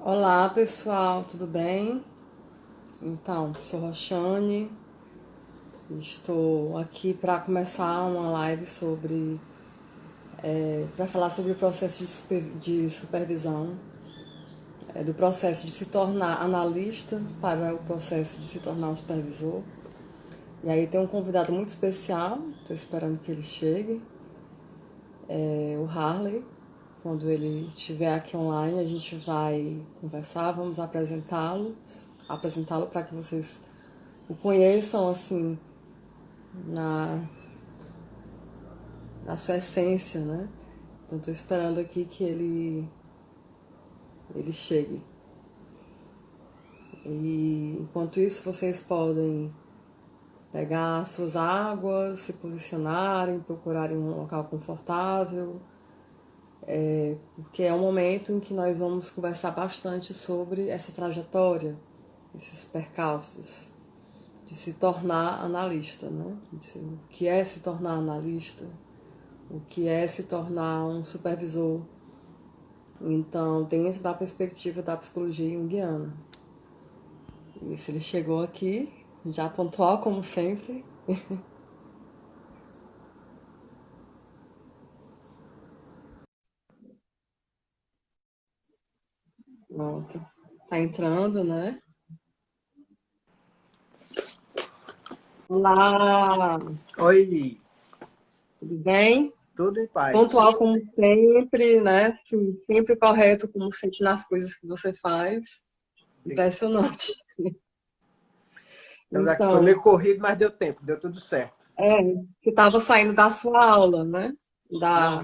Olá pessoal, tudo bem? Então, sou Roxane, estou aqui para começar uma live para falar sobre o processo de supervisão, do processo de se tornar analista para o processo de se tornar um supervisor. E aí tem um convidado muito especial, estou esperando que ele chegue, o Harley. Quando ele estiver aqui online, a gente vai conversar, vamos apresentá-lo para que vocês o conheçam assim na, na sua essência, né? Então estou esperando aqui que ele chegue. E enquanto isso vocês podem pegar suas águas, se posicionarem, procurarem um local confortável, porque é um momento em que nós vamos conversar bastante sobre essa trajetória, esses percalços de se tornar analista, né? O que é se tornar analista, o que é se tornar um supervisor. Então, tem isso da perspectiva da psicologia junguiana. E se ele chegou aqui, já pontual como sempre. Pronto. Tá entrando, né? Olá, Oi, tudo bem? tudo em paz. Pontual como sempre, né? Assim, sempre correto como sempre nas coisas que você faz. Impressionante. Então, aqui foi meio Então, corrido, mas deu tempo, deu tudo certo. você estava saindo da sua aula, né? Não,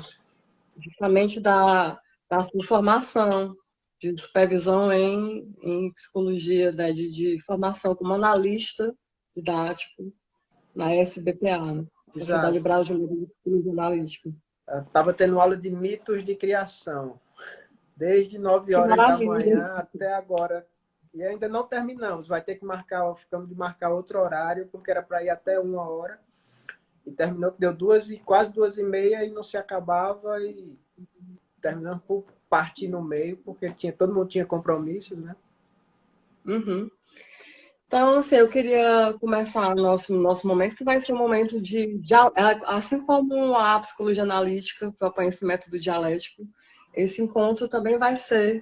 Justamente da sua formação de supervisão em psicologia, né, de formação como analista didático na SBPA, né? Sociedade exato. Brasileira de Psicologia Analítica. Eu estava tendo aula de mitos de criação, desde nove Que horas da maravilha! manhã até agora. E ainda não terminamos, vai ter que marcar, ficamos de marcar outro horário, porque era para ir até 1 hora. E terminou que deu quase 2h30 e não se acabava e terminamos por partir no meio, porque todo mundo tinha compromissos, né? Uhum. Então, assim, eu queria começar nosso momento, que vai ser um momento assim como a psicologia analítica propõe esse método dialético, esse encontro também vai ser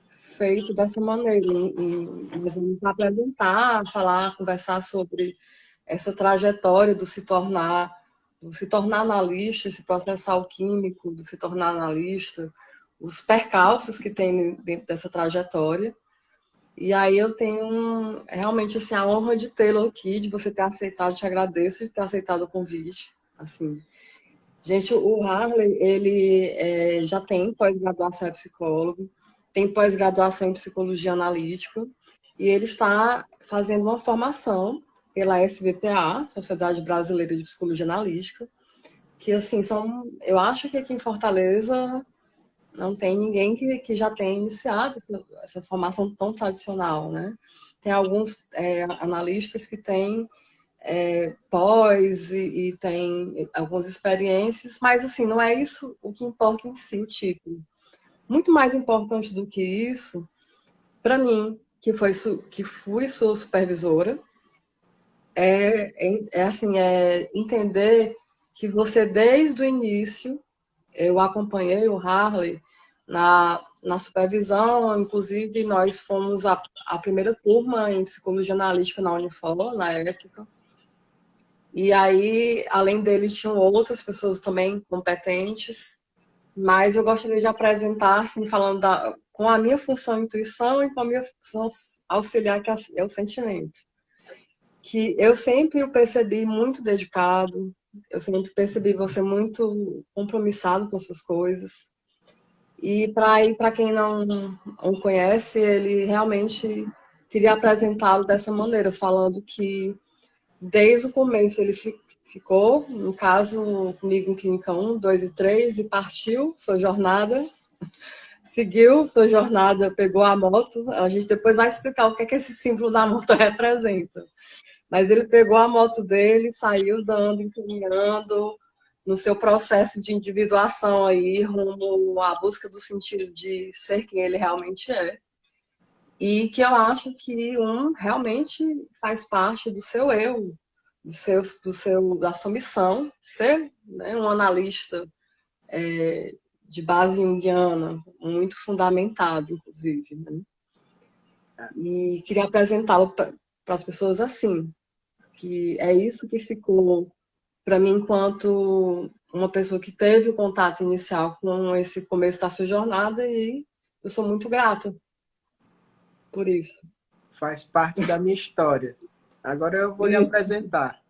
feito dessa maneira. Nós vamos apresentar, falar, conversar sobre essa trajetória do se tornar analista, esse processo alquímico do se tornar analista, os percalços que tem dentro dessa trajetória. E aí eu tenho realmente assim, a honra de tê-lo aqui, de você ter aceitado, te agradeço de ter aceitado o convite. Assim, gente, o Harley, ele já tem pós-graduação em psicólogo, tem pós-graduação em psicologia analítica, e ele está fazendo uma formação pela SBPA, Sociedade Brasileira de Psicologia Analítica, que, assim, eu acho que aqui em Fortaleza não tem ninguém que já tenha iniciado essa formação tão tradicional, né? Tem alguns analistas que têm pós e tem algumas experiências, mas assim, não é isso o que importa em si, o título. Muito mais importante do que isso, para mim, que fui sua supervisora, assim, entender que você, desde o início, eu acompanhei o Harley na supervisão, inclusive nós fomos a primeira turma em psicologia analítica na Unifor, na época. E aí, além deles, tinham outras pessoas também competentes, mas eu gostaria de apresentar, assim, falando com a minha função intuição e com a minha função auxiliar, que é o sentimento. Que eu sempre o percebi muito dedicado, eu sempre percebi você muito compromissado com suas coisas. E para quem não o conhece, ele realmente queria apresentá-lo dessa maneira, falando que desde o começo ele ficou, no caso, comigo em Clínica 1, 2 e 3, e partiu sua jornada, seguiu sua jornada, pegou a moto. A gente depois vai explicar o que esse símbolo da moto representa. Mas ele pegou a moto dele, saiu dando, encaminhando no seu processo de individuação aí, rumo à busca do sentido de ser quem ele realmente é. e que eu acho que realmente faz parte do seu eu, da sua missão, ser, né, um analista de base junguiana, muito fundamentado, inclusive, né? E queria apresentá-lo para as pessoas assim, que é isso que ficou para mim enquanto uma pessoa que teve o contato inicial com esse começo da sua jornada, e eu sou muito grata por isso. Faz parte da minha história. Agora eu vou lhe Isso. apresentar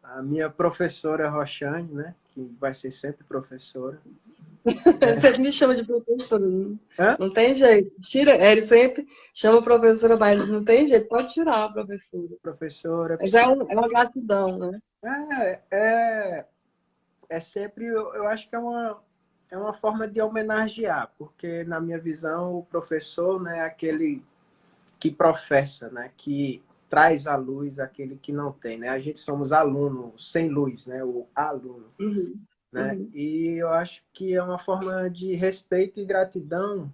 a minha professora Roxane, né? Que vai ser sempre professora. Sempre me chama de professora, Hã? não tem jeito. Tira, ele sempre chama a professora, mas não tem jeito, pode tirar a professora. Professora, Mas é uma gratidão, né? É, é, é sempre, eu acho que é uma forma de homenagear, porque na minha visão o professor, né, é aquele que professa, né, que traz à luz aquele que não tem, né? A gente somos alunos sem luz, né, o aluno, Uhum, né? uhum. E eu acho que é uma forma de respeito e gratidão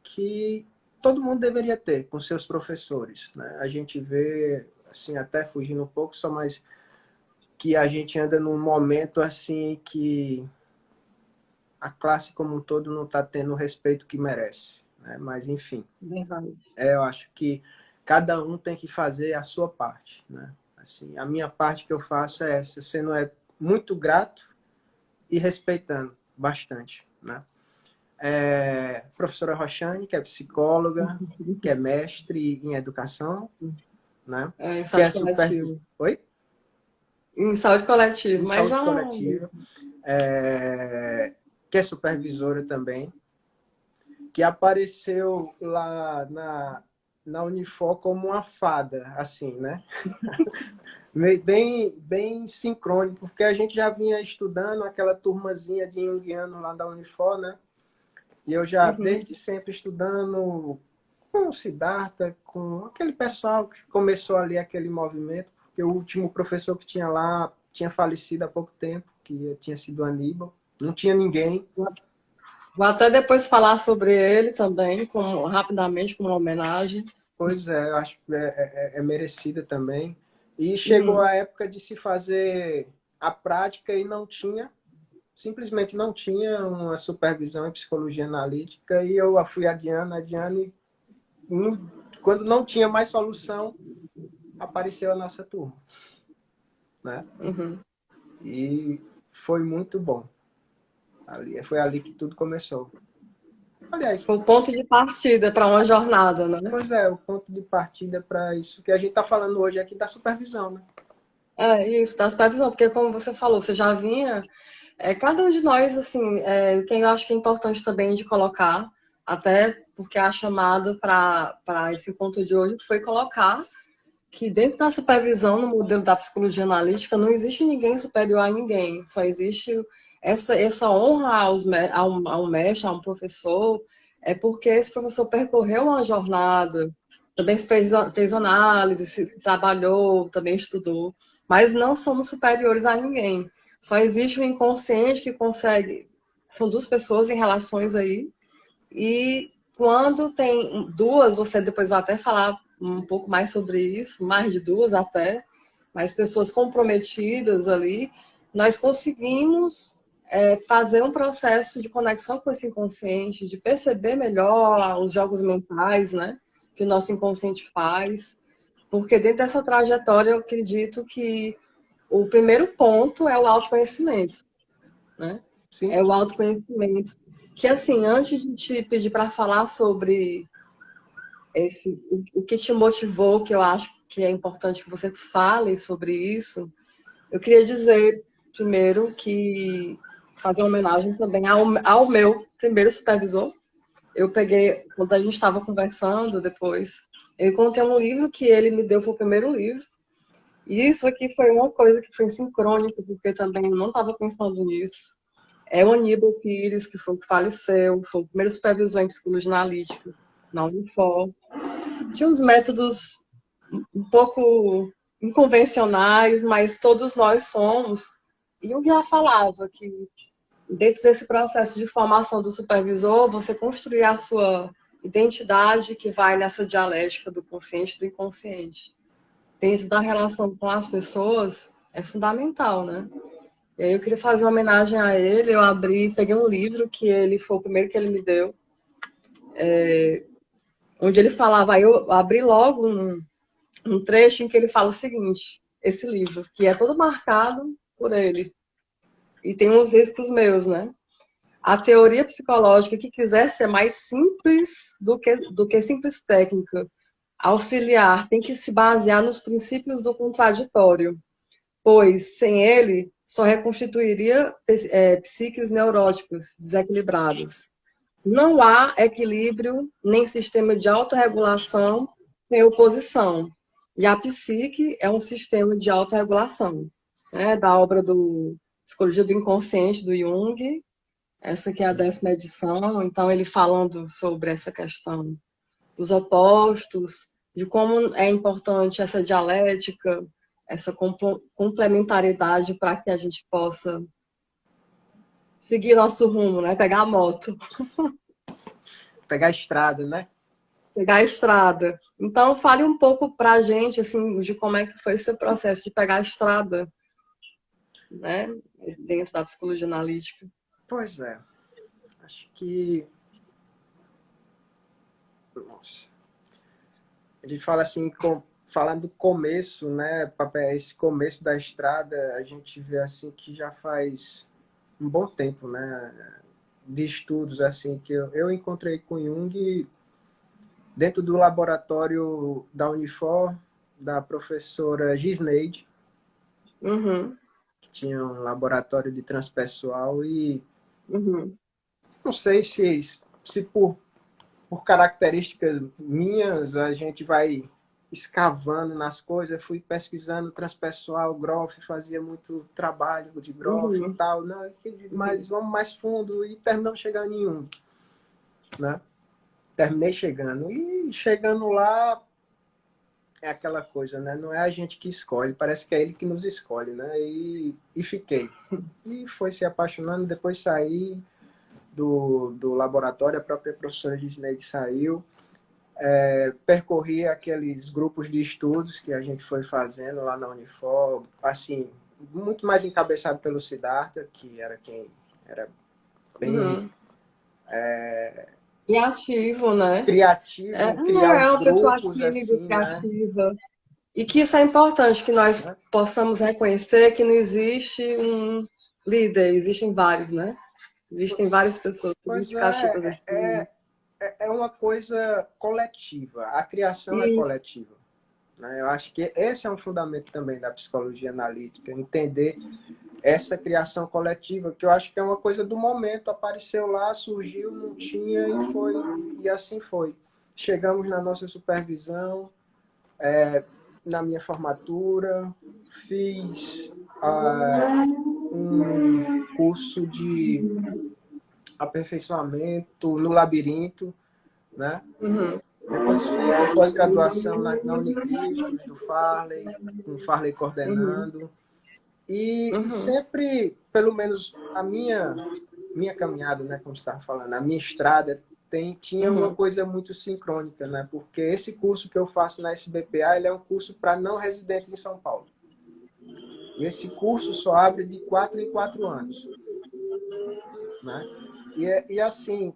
que todo mundo deveria ter com seus professores, né? A gente vê, assim, até fugindo um pouco, só mais que a gente anda num momento assim que a classe como um todo não está tendo o respeito que merece, né? Mas enfim, Verdade. eu acho que cada um tem que fazer a sua parte, né? Assim, a minha parte que eu faço é essa, sendo muito grato e respeitando bastante, né? Professora Roxane, que é psicóloga, que é mestre em educação, né? Em Que é saúde supervisora. coletiva. Oi? Em saúde coletiva, Em mas saúde já coletiva, que é supervisora também, que apareceu lá na Unifor como uma fada, assim, né? Bem sincrônico, porque a gente já vinha estudando aquela turmazinha de junguiano lá da Unifor, né? E eu já, uhum. desde sempre, estudando com o Siddhartha, com aquele pessoal que começou ali aquele movimento, porque o último professor que tinha lá tinha falecido há pouco tempo, que tinha sido Aníbal. Não tinha ninguém. Vou até depois falar sobre ele também, rapidamente, como uma homenagem. Pois é, eu acho que é merecida também. E chegou Uhum. a época de se fazer a prática e não tinha, simplesmente não tinha uma supervisão em psicologia analítica, e eu fui adiando, e quando não tinha mais solução, apareceu a nossa turma, né? Uhum. E foi muito bom. Foi ali que tudo começou. Aliás, Foi o ponto de partida para uma jornada, né? pois é, o ponto de partida para isso que a gente está falando hoje aqui da supervisão, né? É isso, da supervisão, porque como você falou, você já vinha. Cada um de nós, assim, quem eu acho que é importante também de colocar, até porque a chamada para esse encontro de hoje foi colocar que dentro da supervisão, no modelo da psicologia analítica, não existe ninguém superior a ninguém, só existe essa honra ao mestre, a um professor, é porque esse professor percorreu uma jornada, também fez análise, se trabalhou, também estudou, mas não somos superiores a ninguém. Só existe o inconsciente que consegue. São duas pessoas em relações aí, e quando tem duas, você depois vai até falar um pouco mais sobre isso, mais de duas até, mais pessoas comprometidas ali, nós conseguimos fazer um processo de conexão com esse inconsciente, de perceber melhor os jogos mentais, né, que o nosso inconsciente faz, porque dentro dessa trajetória eu acredito que o primeiro ponto é o autoconhecimento, né? Sim, É o autoconhecimento. Que, assim, antes de te pedir para falar sobre o que te motivou, que eu acho que é importante que você fale sobre isso, eu queria dizer, primeiro, que fazer uma homenagem também ao meu primeiro supervisor. Eu peguei, quando a gente estava conversando depois, eu encontrei um livro que ele me deu, foi o primeiro livro. E isso aqui foi uma coisa que foi sincrônica, porque também eu não estava pensando nisso. É o Aníbal Pires, que foi o que faleceu, foi o primeiro supervisor em psicologia analítica na Unifor. Tinha uns métodos um pouco inconvencionais, mas todos nós somos. E o Guiá falava que dentro desse processo de formação do supervisor, você construir a sua identidade que vai nessa dialética do consciente e do inconsciente. Dentro da relação com as pessoas, é fundamental, né? E aí eu queria fazer uma homenagem a ele, eu peguei um livro que ele foi o primeiro que ele me deu, onde ele falava, aí eu abri logo um trecho em que ele fala o seguinte, esse livro, que é todo marcado por ele, e tem uns riscos meus, né? A teoria psicológica que quiser ser mais simples do que simples técnica, auxiliar, tem que se basear nos princípios do contraditório, pois, sem ele, só reconstituiria psiques neuróticas, desequilibradas. Não há equilíbrio nem sistema de autorregulação sem oposição. E a psique é um sistema de autorregulação, né? Da obra do Psicologia do Inconsciente, do Jung. Essa aqui é a 10ª edição. Então, ele falando sobre essa questão dos opostos, de como é importante essa dialética, essa complementariedade para que a gente possa seguir nosso rumo, né? Pegar a moto. Pegar a estrada, né? Pegar a estrada. Então, fale um pouco para a gente, assim, de como é que foi esse processo de pegar a estrada, né? Dentro da psicologia analítica. Pois é. Acho que... Nossa. A gente fala assim, falando do começo, né? Esse começo da estrada, a gente vê assim que já faz um bom tempo, né? De estudos, assim, que eu encontrei com Jung dentro do laboratório da Unifor, da professora Gisneide, Uhum, que tinha um laboratório de transpessoal e uhum, não sei se por características minhas a gente vai escavando nas coisas. Eu fui pesquisando transpessoal, Groff, fazia muito trabalho de Groff e uhum, tal, não, mas vamos mais fundo e terminamos chegando em um, né? Terminei chegando. E chegando lá, é aquela coisa, né? Não é a gente que escolhe, parece que é ele que nos escolhe, né? E fiquei. E foi se apaixonando, depois saí do laboratório, a própria professora Gisneide saiu, percorri aqueles grupos de estudos que a gente foi fazendo lá na Unifor, assim, muito mais encabeçado pelo Siddhartha, que era quem era bem uhum. E ativo, né? criativo em criar É os uma pessoa grupos, ativa, assim, né? criativa. E que isso é importante, que nós possamos reconhecer que não existe um líder, existem vários, né? Existem várias pessoas Pois significativas nesse mundo. é uma coisa coletiva. A criação é Isso. coletiva, né? Eu acho que esse é um fundamento também da psicologia analítica, entender essa criação coletiva, que eu acho que é uma coisa do momento, apareceu lá, surgiu, não tinha e foi, e assim foi. Chegamos na nossa supervisão, na minha formatura, fiz um curso de aperfeiçoamento no labirinto, né? Uhum, Depois fiz a pós-graduação na Unicristos, do Farley, com o Farley uhum, coordenando. E uhum, sempre, pelo menos a minha caminhada, né, como você estava falando, a minha estrada tinha uma uhum. coisa muito sincrônica, né? Porque esse curso que eu faço na SBPA, ele é um curso para não residentes em São Paulo. E esse curso só abre de 4 em 4 anos, né? E assim,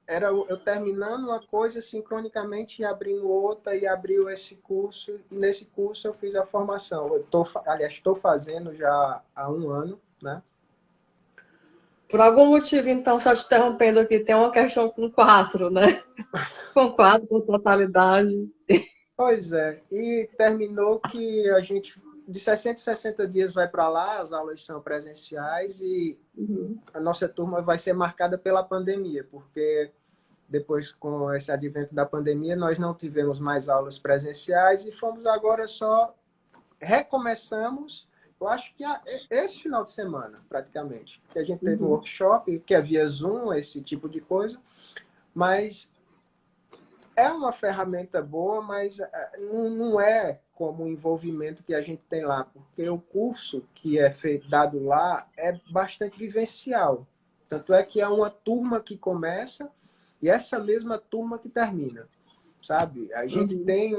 era eu terminando uma coisa sincronicamente e abrindo outra, e abriu esse curso, e nesse curso eu fiz a formação. Aliás, estou fazendo já há um ano, né? Por algum motivo, então, só te interrompendo aqui, tem uma questão com 4, né? Com 4, com totalidade. Pois é, e terminou que a gente, de 60 em 60 dias, vai para lá, as aulas são presenciais, e Uhum, a nossa turma vai ser marcada pela pandemia, porque depois, com esse advento da pandemia, nós não tivemos mais aulas presenciais e fomos agora só recomeçamos, eu acho que esse final de semana, praticamente, que a gente teve um uhum, workshop, que é via Zoom, esse tipo de coisa, mas é uma ferramenta boa, mas não é como o envolvimento que a gente tem lá, porque o curso que é feito, dado lá é bastante vivencial. Tanto é que é uma turma que começa, e essa mesma turma que termina, sabe? A gente Uhum. tem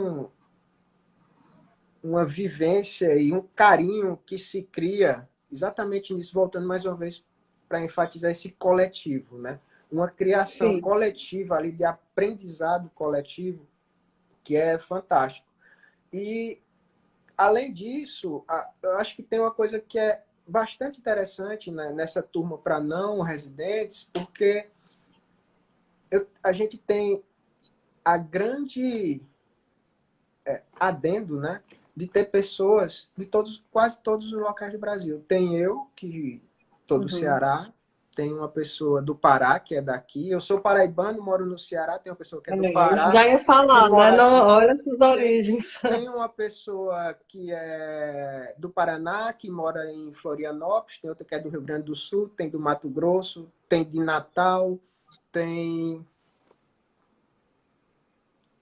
uma vivência e um carinho que se cria exatamente nisso, voltando mais uma vez para enfatizar esse coletivo, né? Uma criação Sim. coletiva ali de aprendizado coletivo que é fantástico. E além disso, eu acho que tem uma coisa que é bastante interessante, né, nessa turma para não residentes, porque a gente tem a grande adendo, né, de ter pessoas de todos, quase todos os locais do Brasil. Tem eu, que estou do Uhum. Ceará, tem uma pessoa do Pará, que é daqui. Eu sou paraibano, moro no Ceará, tem uma pessoa que é do Isso Pará, já ia que falar, né? mora Não, aqui. olha essas Tem, origens. tem uma pessoa que é do Paraná, que mora em Florianópolis, tem outra que é do Rio Grande do Sul, tem do Mato Grosso, tem de Natal, tem,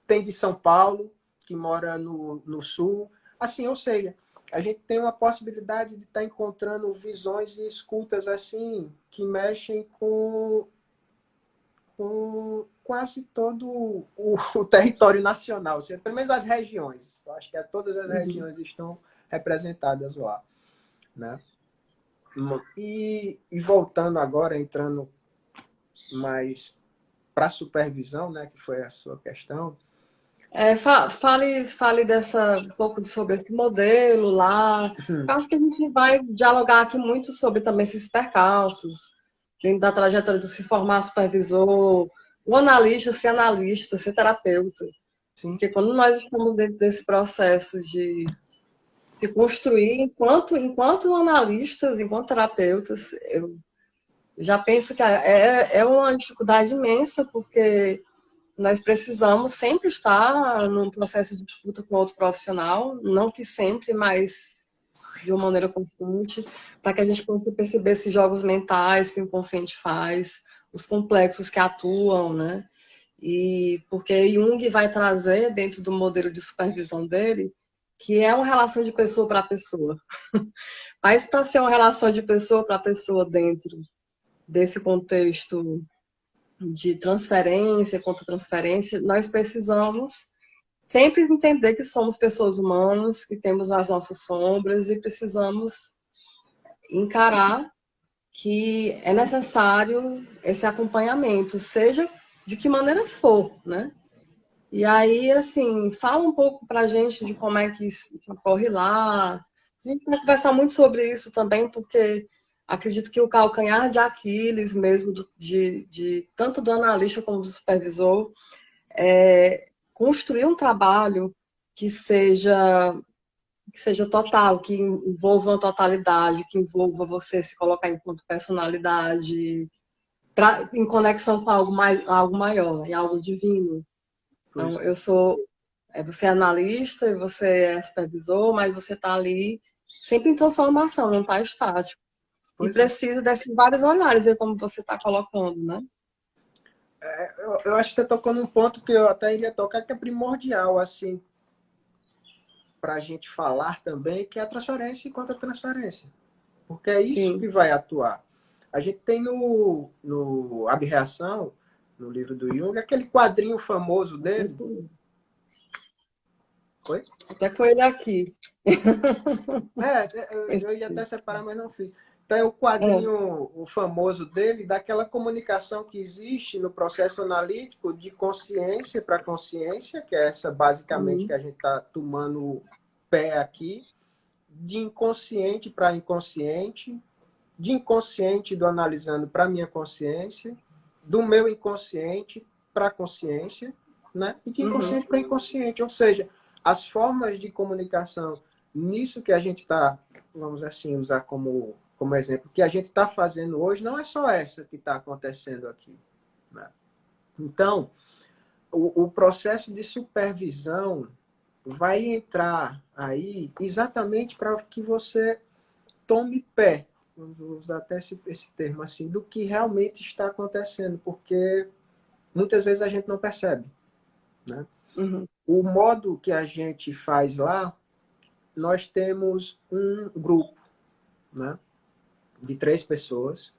tem de São Paulo, que mora no Sul. Assim, ou seja, a gente tem uma possibilidade de estar encontrando visões e escutas assim que mexem com quase todo o território nacional, assim, pelo menos as regiões. Eu acho que todas as Uhum. regiões estão representadas lá, né? E voltando agora, entrando mais para a supervisão, né, que foi a sua questão. Fale um pouco sobre esse modelo lá. Eu acho que a gente vai dialogar aqui muito sobre também esses percalços, dentro da trajetória de se formar supervisor, o analista, ser terapeuta. Sim, Porque quando nós estamos dentro desse processo de se construir enquanto analistas, enquanto terapeutas, eu já penso que é uma dificuldade imensa, porque nós precisamos sempre estar num processo de disputa com outro profissional, não que sempre, mas de uma maneira constante, para que a gente possa perceber esses jogos mentais que o inconsciente faz, os complexos que atuam, né? E porque Jung vai trazer dentro do modelo de supervisão dele que é uma relação de pessoa para pessoa. Mas para ser uma relação de pessoa para pessoa dentro desse contexto de transferência, contra transferência, nós precisamos sempre entender que somos pessoas humanas, que temos as nossas sombras e precisamos encarar que é necessário esse acompanhamento, seja de que maneira for, né? E aí, assim, fala um pouco pra gente de como é que isso ocorre lá. A gente vai conversar muito sobre isso também, porque acredito que o calcanhar de Aquiles mesmo, de tanto do analista como do supervisor, é construir um trabalho que seja, que seja total, que envolva uma totalidade, que envolva você se colocar enquanto personalidade, em conexão com algo maior, em algo divino. pois Então, é. você é analista e você é supervisor, mas você está ali sempre em transformação, não está estático. E Pois é. precisa desses vários olhares, aí como você está colocando, né? Eu acho que você tocou num ponto que eu até iria tocar, que é primordial, assim, para a gente falar também, que é a transferência e contra-transferência. Porque é isso que Sim. vai atuar. A gente tem no Abreação, no livro do Jung, aquele quadrinho famoso dele. Oi? Até com ele aqui. Eu ia até separar, mas não fiz. Então, é o É. quadrinho o famoso dele, daquela comunicação que existe no processo analítico de consciência para consciência, que é essa basicamente que Uhum. a gente está tomando pé aqui, de inconsciente para inconsciente, de inconsciente do analisando para minha consciência, do meu inconsciente para a consciência, né? E de Uhum. inconsciente para inconsciente. Ou seja, as formas de comunicação nisso que a gente está, vamos assim, usar como exemplo, que a gente está fazendo hoje, não é só essa que está acontecendo aqui. Né? Então, o processo de supervisão vai entrar aí exatamente para que você tome pé, vou usar até esse termo assim, do que realmente está acontecendo, porque muitas vezes a gente não percebe. Né? Uhum. O modo que a gente faz lá, nós temos um grupo, né, de 3 pessoas,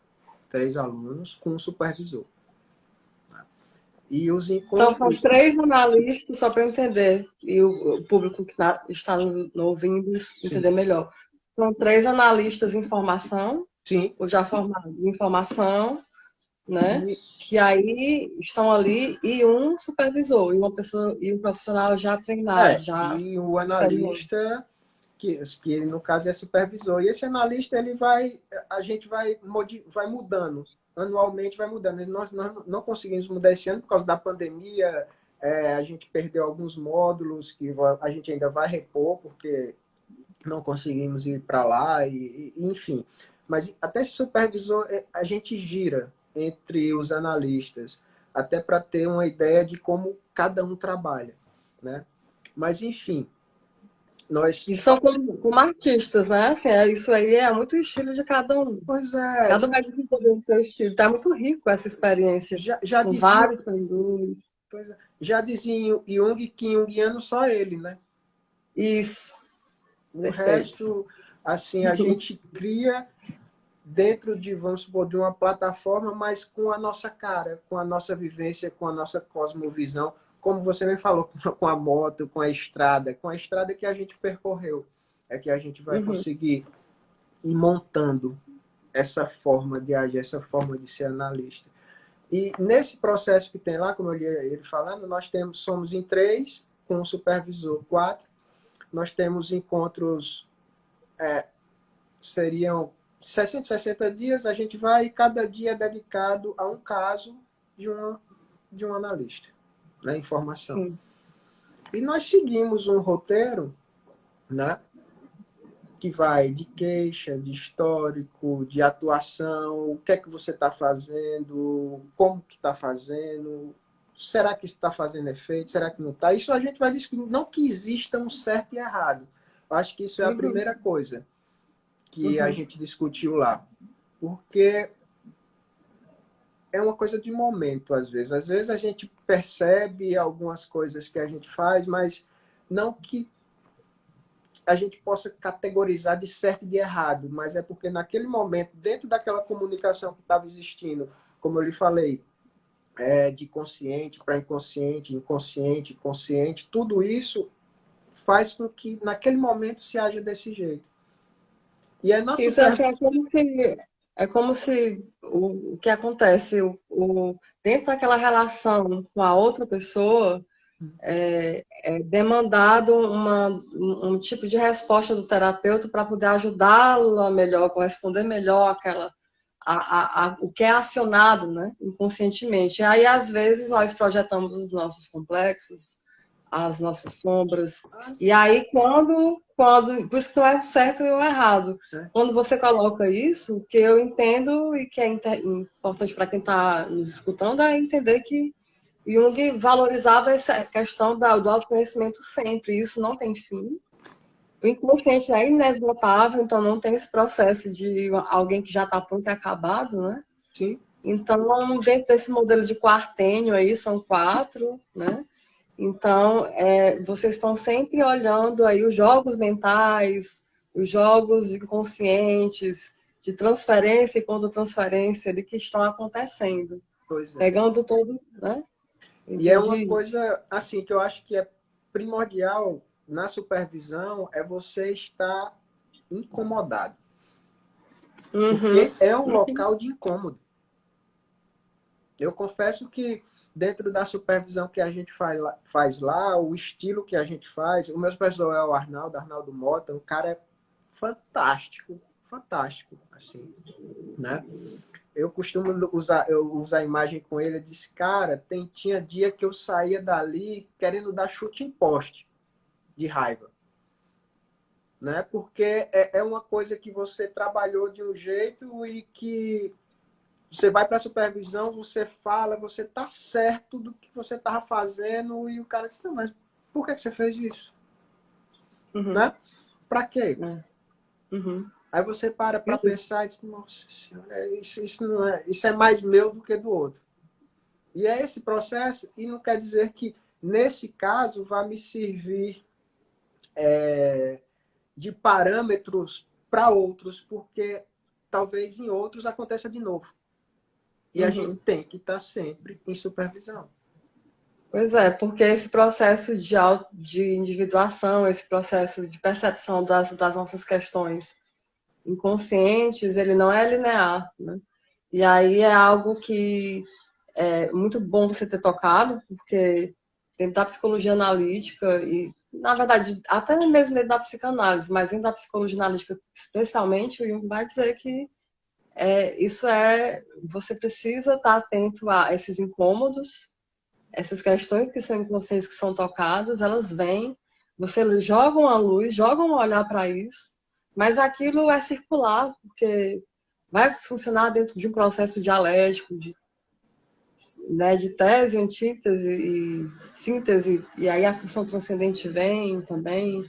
3 alunos, com um supervisor. E os Então, são encontros... 3 analistas, só para eu entender, e o público que está nos ouvindo Sim, entender melhor. São 3 analistas em formação, sim. ou já formados em formação, né? E, Que aí estão ali, e um supervisor, e uma pessoa, e um profissional já treinado, já e o experiente. analista, que ele, no caso, é supervisor. E esse analista, ele vai, a gente vai mudando. Anualmente vai mudando. Nós não conseguimos mudar esse ano por causa da pandemia. A gente perdeu alguns módulos que a gente ainda vai repor, porque não conseguimos ir para lá, enfim. Mas até esse supervisor, a gente gira entre os analistas, até para ter uma ideia de como cada um trabalha, né? Mas, enfim, nós... E são como artistas, né? Assim, isso aí é muito o estilo de cada um. Pois é, Cada um vai desenvolver o seu estilo. Está muito rico essa experiência, já com dizia, vários supervisores. já dizia Jung que junguiano só ele, né? Isso, O perfeito. resto, assim, a gente cria dentro de, vamos supor, de uma plataforma, mas com a nossa cara, com a nossa vivência, com a nossa cosmovisão, como você me falou, com a moto, com a estrada que a gente percorreu, é que a gente vai Uhum. conseguir ir montando essa forma de agir, essa forma de ser analista. E nesse processo que tem lá, como eu ia ele falando, somos em 3, com o supervisor 4, nós temos encontros, seriam 60 dias, a gente vai, e cada dia é dedicado a um caso de um analista, né, informação. Sim. E nós seguimos um roteiro, né, que vai de queixa, de histórico, de atuação, o que é que você está fazendo, como que está fazendo, será que está fazendo efeito, será que não está? Isso a gente vai discutir, não que exista um certo e errado. Eu acho que isso é a Uhum. primeira coisa que a Uhum. gente discutiu lá. Porque é uma coisa de momento, às vezes. Às vezes a gente percebe algumas coisas que a gente faz, mas não que a gente possa categorizar de certo e de errado, mas é porque naquele momento, dentro daquela comunicação que estava existindo, como eu lhe falei, de consciente para inconsciente, inconsciente, consciente, tudo isso faz com que naquele momento se haja desse jeito. E é na Isso assim, super... é como se o que acontece dentro daquela relação com a outra pessoa é demandado um tipo de resposta do terapeuta para poder ajudá-la melhor, corresponder melhor o que é acionado, né, inconscientemente. E aí, às vezes, nós projetamos os nossos complexos, as nossas sombras. E aí, por isso que não é o certo e o errado. né? Quando você coloca isso, o que eu entendo e que é importante para quem está nos escutando é entender que Jung valorizava essa questão do autoconhecimento sempre. Isso não tem fim. O inconsciente é inesgotável, então não tem esse processo de alguém que já está pronto e acabado, né? Sim, Então, dentro desse modelo de quartênio aí, são 4, né? Então, vocês estão sempre olhando aí os jogos mentais, os jogos inconscientes, de transferência e contra-transferência ali que estão acontecendo. pois é. Pegando todo, né? E é uma Entendi. coisa assim que eu acho que é primordial na supervisão é você estar incomodado, Uhum, porque é um local de incômodo. Eu confesso que dentro da supervisão que a gente faz lá, o estilo que a gente faz, o meu supervisor é o Arnaldo Mota, um cara fantástico, fantástico, assim, né? Eu costumo usar a imagem com ele, eu disse, cara, tinha dia que eu saía dali querendo dar chute em poste, de raiva, né? Porque é uma coisa que você trabalhou de um jeito e que você vai para a supervisão, você fala, você tá certo do que você estava fazendo e o cara diz, não, mas por que você fez isso? uhum, Né? Para quê? uhum. Aí você para pensar e diz, nossa senhora, isso não é, isso é mais meu do que do outro. E é esse processo, e não quer dizer que nesse caso vai me servir de parâmetros para outros, porque talvez em outros aconteça de novo. E a gente Uhum. tem que estar sempre em supervisão. Pois é, porque esse processo de individuação, esse processo de percepção das nossas questões inconscientes, ele não é linear, né? E aí é algo que é muito bom você ter tocado, porque dentro da psicologia analítica e, na verdade, até mesmo dentro da psicanálise, mas dentro da psicologia analítica especialmente, o Jung vai dizer que você precisa estar atento a esses incômodos, essas questões que são inconscientes, que são tocadas, elas vêm, você joga uma luz, joga um olhar para isso, mas aquilo é circular, porque vai funcionar dentro de um processo dialético, né, de tese, antítese e síntese, e aí a função transcendente vem também,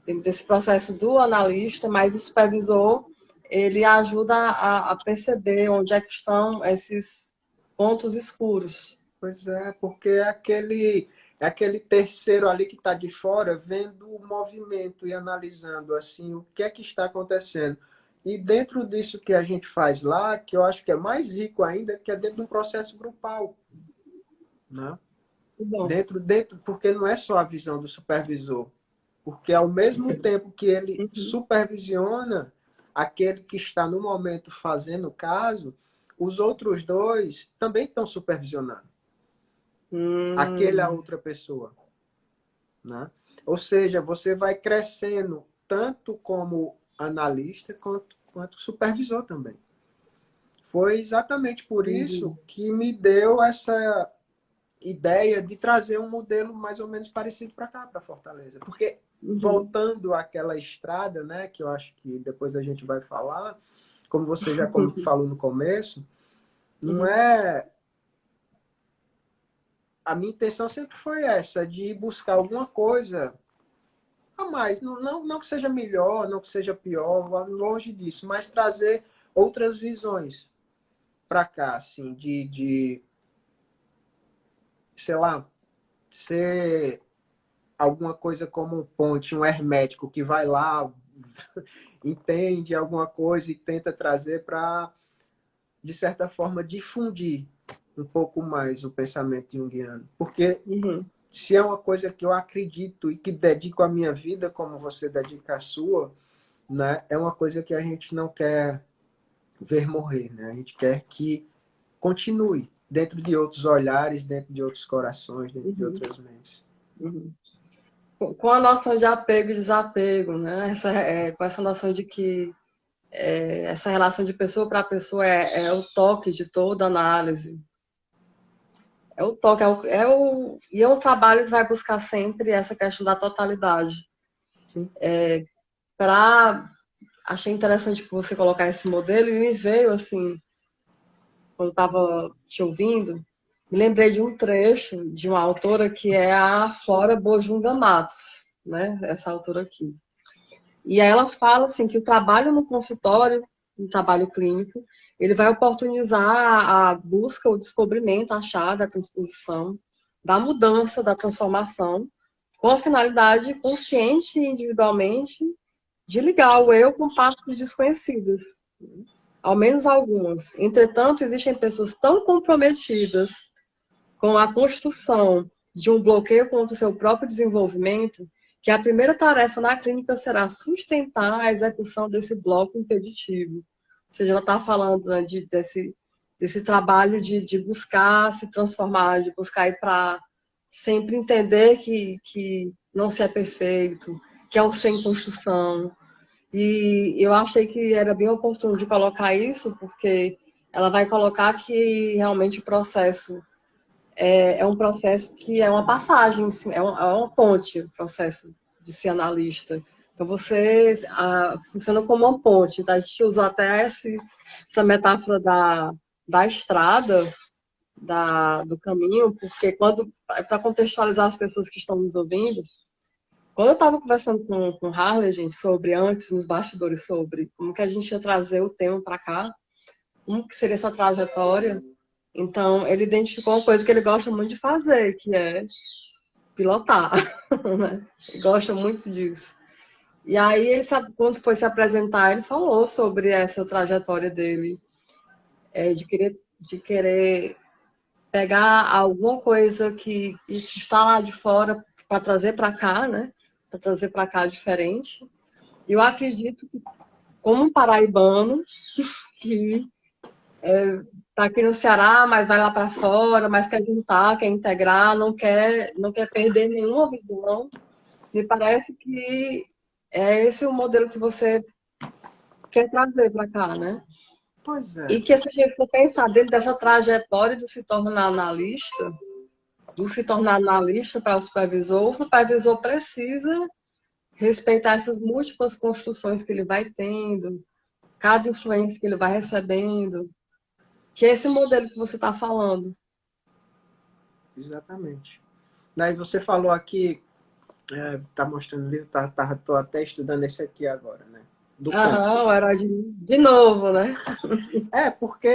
dentro desse processo do analista, mas o supervisor, ele ajuda a perceber onde é que estão esses pontos escuros. Pois é, porque é aquele terceiro ali que está de fora, vendo o movimento e analisando assim o que está acontecendo. E dentro disso que a gente faz lá, que eu acho que é mais rico ainda, que é dentro de um processo grupal, né? Bom. Porque não é só a visão do supervisor, porque ao mesmo tempo que ele Uhum. supervisiona aquele que está no momento fazendo o caso, os outros dois também estão supervisionando aquela outra pessoa, né? Ou seja, você vai crescendo tanto como analista quanto supervisor também. Foi exatamente por Entendi. isso que me deu essa ideia de trazer um modelo mais ou menos parecido para cá, para Fortaleza. Porque, Uhum. voltando àquela estrada, né, que eu acho que depois a gente vai falar, como você já falou no começo, não Uhum. é... A minha intenção sempre foi essa, de buscar alguma coisa a mais. Não que seja melhor, não que seja pior, longe disso, mas trazer outras visões para cá, assim, sei lá, ser alguma coisa como um ponte, um hermético que vai lá, entende alguma coisa e tenta trazer para, de certa forma, difundir um pouco mais o pensamento junguiano. Porque Uhum. se é uma coisa que eu acredito e que dedico a minha vida, como você dedica a sua, né, é uma coisa que a gente não quer ver morrer, né? A gente quer que continue dentro de outros olhares, dentro de outros corações, dentro de Uhum. outras mentes. Uhum. Com a noção de apego e desapego, né? Com essa noção de que essa relação de pessoa para pessoa é o toque de toda análise. É o toque, e é um trabalho que vai buscar sempre essa questão da totalidade. Sim. Achei interessante você colocar esse modelo e me veio assim, quando estava te ouvindo, me lembrei de um trecho de uma autora que é a Flora Bojunga Matos, né? Essa autora aqui. E aí ela fala assim que o trabalho no consultório, um trabalho clínico, ele vai oportunizar a busca, o descobrimento, a chave, a transposição da mudança, da transformação, com a finalidade consciente e individualmente de ligar o eu com partes desconhecidas, ao menos algumas. Entretanto, existem pessoas tão comprometidas com a construção de um bloqueio contra o seu próprio desenvolvimento, que a primeira tarefa na clínica será sustentar a execução desse bloco impeditivo. Ou seja, ela está falando, né, desse trabalho de buscar se transformar, de buscar ir para sempre entender que não se é perfeito, que é o sem construção. E eu achei que era bem oportuno de colocar isso, porque ela vai colocar que realmente o processo é um processo que é uma passagem, é uma ponte, o processo de ser analista. Então, você funciona como uma ponte. Então, a gente usou até essa metáfora da estrada, do caminho, porque para contextualizar as pessoas que estão nos ouvindo, quando eu estava conversando com o Harley, gente, antes, nos bastidores, sobre como que a gente ia trazer o tema para cá, como que seria essa trajetória, então, ele identificou uma coisa que ele gosta muito de fazer, que é pilotar. Né? Ele gosta muito disso. E aí, quando foi se apresentar, ele falou sobre essa trajetória dele, de querer pegar alguma coisa que está lá de fora para trazer para cá, né? Para trazer para cá diferente. E eu acredito que, como um paraibano, que está aqui no Ceará, mas vai lá para fora, mas quer juntar, quer integrar, não quer perder nenhuma visão. Me parece que é esse o modelo que você quer trazer para cá, né? Pois é. E que se a gente for pensar dentro dessa trajetória de se tornar analista, para o supervisor precisa respeitar essas múltiplas construções que ele vai tendo, cada influência que ele vai recebendo, que é esse modelo que você está falando. Exatamente. Daí você falou aqui, tá mostrando o livro, tô até estudando esse aqui agora, né? Do Kant. Aham, era de novo, né? Porque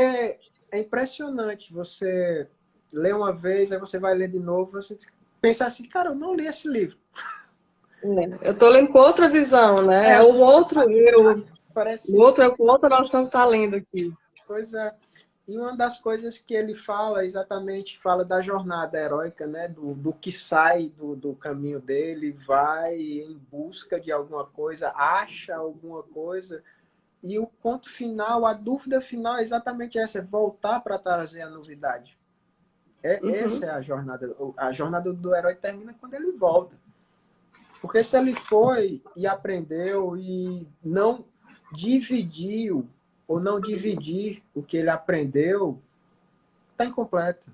é impressionante. Você lê uma vez, aí você vai ler de novo, você pensa assim, cara, eu não li esse livro. Eu estou lendo com outra visão, né? É É, um outro eu, o parece. outro eu com outra noção que está lendo aqui. Pois é. E uma das coisas que ele fala, exatamente, fala da jornada heróica, né? Do que sai do caminho dele, vai em busca de alguma coisa, acha alguma coisa. E o ponto final, a dúvida final é exatamente essa, é voltar para trazer a novidade. Essa Uhum. é a jornada. A jornada do herói termina quando ele volta. Porque se ele foi e aprendeu e não dividiu ou não dividir o que ele aprendeu, está incompleto.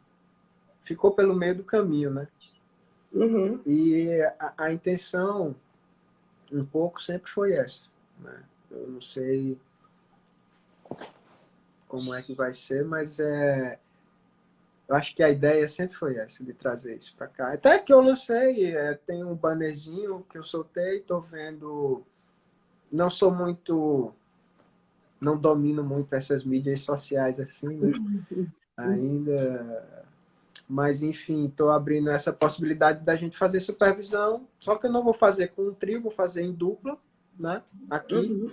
Ficou pelo meio do caminho, né? Uhum. E a intenção, um pouco, sempre foi essa. Né? Eu não sei como é que vai ser, mas eu acho que a ideia sempre foi essa, de trazer isso para cá. Até que eu lancei, tem um bannerzinho que eu soltei, estou vendo. Não sou muito. Não domino muito essas mídias sociais assim, né? Ainda. Mas, enfim, estou abrindo essa possibilidade da gente fazer supervisão. Só que eu não vou fazer com um trio, vou fazer em dupla, né? Aqui Uhum.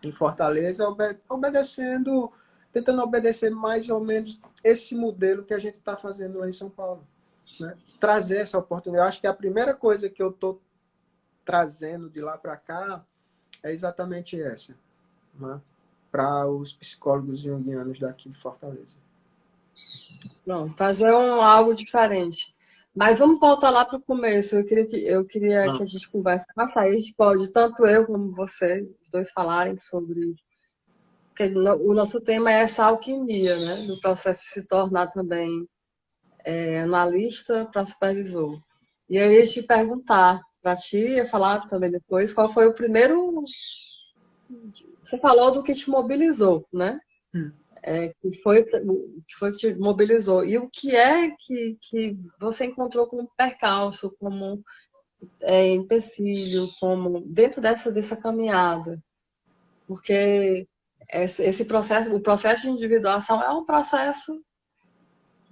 em Fortaleza, obedecendo, tentando obedecer mais ou menos esse modelo que a gente está fazendo lá em São Paulo. Né? Trazer essa oportunidade. Eu acho que a primeira coisa que eu estou trazendo de lá para cá é exatamente essa, né? Para os psicólogos junguianos daqui de Fortaleza. Não, fazer algo diferente. Mas vamos voltar lá para o começo. Eu queria que a gente conversasse, aí a gente pode, tanto eu como você, os dois falarem sobre. Porque o nosso tema é essa alquimia, né? Do processo de se tornar também analista para supervisor. E eu ia te perguntar para ti, ia falar também depois, qual foi o primeiro. Você falou do que te mobilizou, né? Hum. Que foi que te mobilizou. E o que é que você encontrou como percalço, como empecilho, como dentro dessa caminhada? Porque esse processo, o processo de individuação é um processo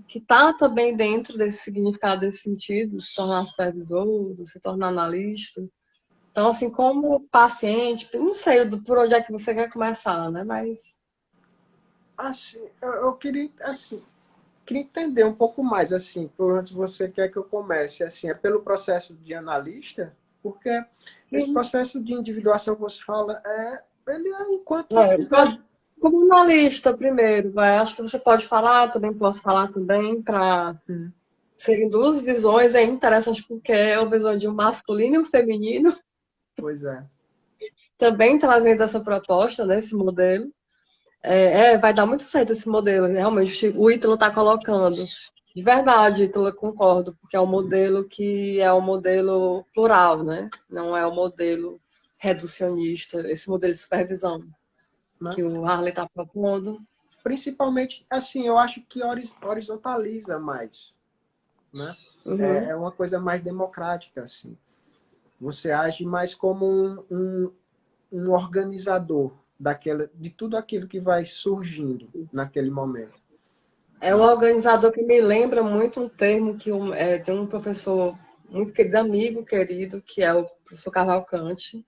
que está também dentro desse significado, desse sentido, de se tornar supervisor, de se tornar analista. Então, assim, como paciente, não sei por onde é que você quer começar, né? Mas. Assim, eu queria, assim, queria entender um pouco mais, assim, por onde você quer que eu comece. Assim, é pelo processo de analista? Porque esse Sim. processo de individuação que você fala, ele é enquanto É, viver. como analista, primeiro, acho que você pode falar, também posso falar também, para Hum. serem duas visões, é interessante porque é a visão de um masculino e um feminino, Pois é. também trazendo essa proposta, né, esse modelo. Vai dar muito certo esse modelo, realmente, o Ítalo está colocando. De verdade, Ítalo, eu concordo, porque é um modelo que é um modelo plural, né? Não é um modelo reducionista, esse modelo de supervisão Né? que o Harley está propondo. Principalmente, assim, eu acho que horizontaliza mais, né? Uhum. É uma coisa mais democrática, assim. Você age mais como um organizador de tudo aquilo que vai surgindo naquele momento. É um organizador que me lembra muito um termo que tem um professor muito querido, amigo querido, que é o professor Cavalcante,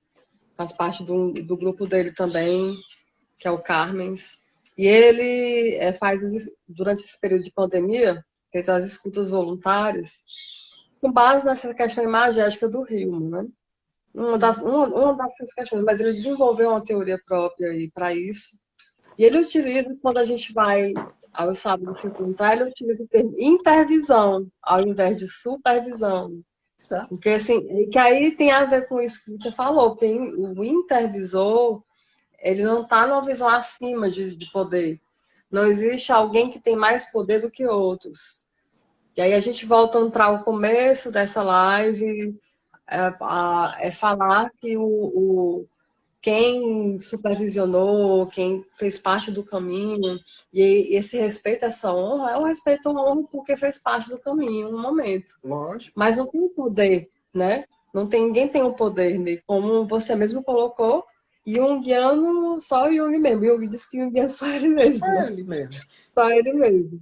faz parte do grupo dele também, que é o Carmens. E ele durante esse período de pandemia, feito as escutas voluntárias, com base nessa questão imagética do Hillman, né? Uma das questões, mas ele desenvolveu uma teoria própria para isso. E ele utiliza, quando a gente vai ao sábado se encontrar, ele utiliza o termo intervisão, ao invés de supervisão. Certo. Porque, assim, que aí tem a ver com isso que você falou, porque o intervisor, ele não está numa visão acima de poder. Não existe alguém que tem mais poder do que outros. E aí a gente voltando para o começo dessa live, é falar que quem supervisionou, quem fez parte do caminho, e esse respeito, essa honra, é um respeito, uma honra porque fez parte do caminho, um momento. Lógico. Mas não tem poder, né? Ninguém tem o poder, né? Como você mesmo colocou, Jungiano, só o Jung mesmo. Jung disse que Jung é só ele mesmo. É ele mesmo. Só ele mesmo.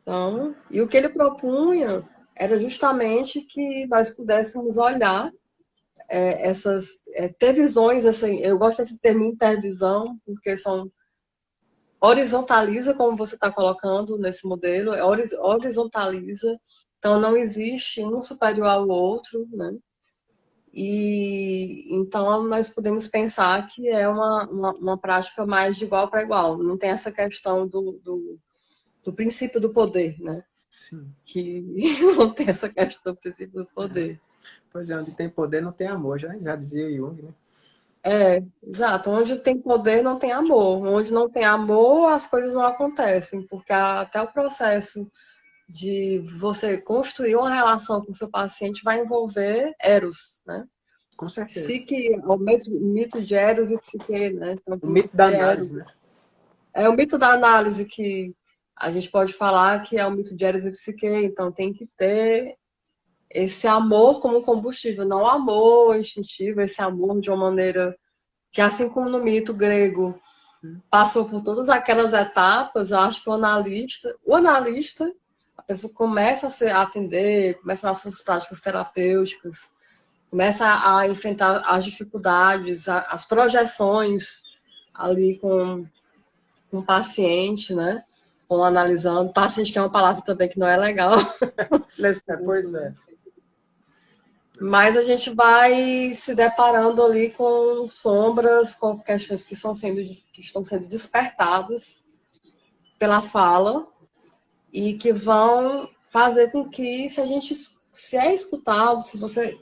Então, e o que ele propunha era justamente que nós pudéssemos olhar ter visões, assim, eu gosto desse termo intervisão, porque horizontaliza, como você está colocando nesse modelo, horizontaliza, então não existe um superior ao outro, né? E então nós podemos pensar que é uma prática mais de igual para igual, não tem essa questão do princípio do poder, né? Sim. Que não tem essa questão do princípio do poder. Pois é, onde tem poder não tem amor, já dizia Jung, né? Exato. Onde tem poder não tem amor. Onde não tem amor, as coisas não acontecem, porque até o processo de você construir uma relação com o seu paciente vai envolver Eros, né? Com certeza. Psique, o mito de Eros e Psique, né? Então, o mito da análise, né? É o mito da análise que a gente pode falar que é o mito de Eros e Psique, então tem que ter esse amor como combustível, não o amor instintivo, esse amor de uma maneira que, assim como no mito grego, passou por todas aquelas etapas. Eu acho que o analista, a pessoa começa a atender, começa as suas práticas terapêuticas, começa a enfrentar as dificuldades, as projeções ali com o paciente, né? Com analisando. Paciente, que é uma palavra também que não é legal. Pois é. Mas a gente vai se deparando ali com sombras, com questões que estão sendo despertadas pela fala e que vão fazer com que, se é escutado, se você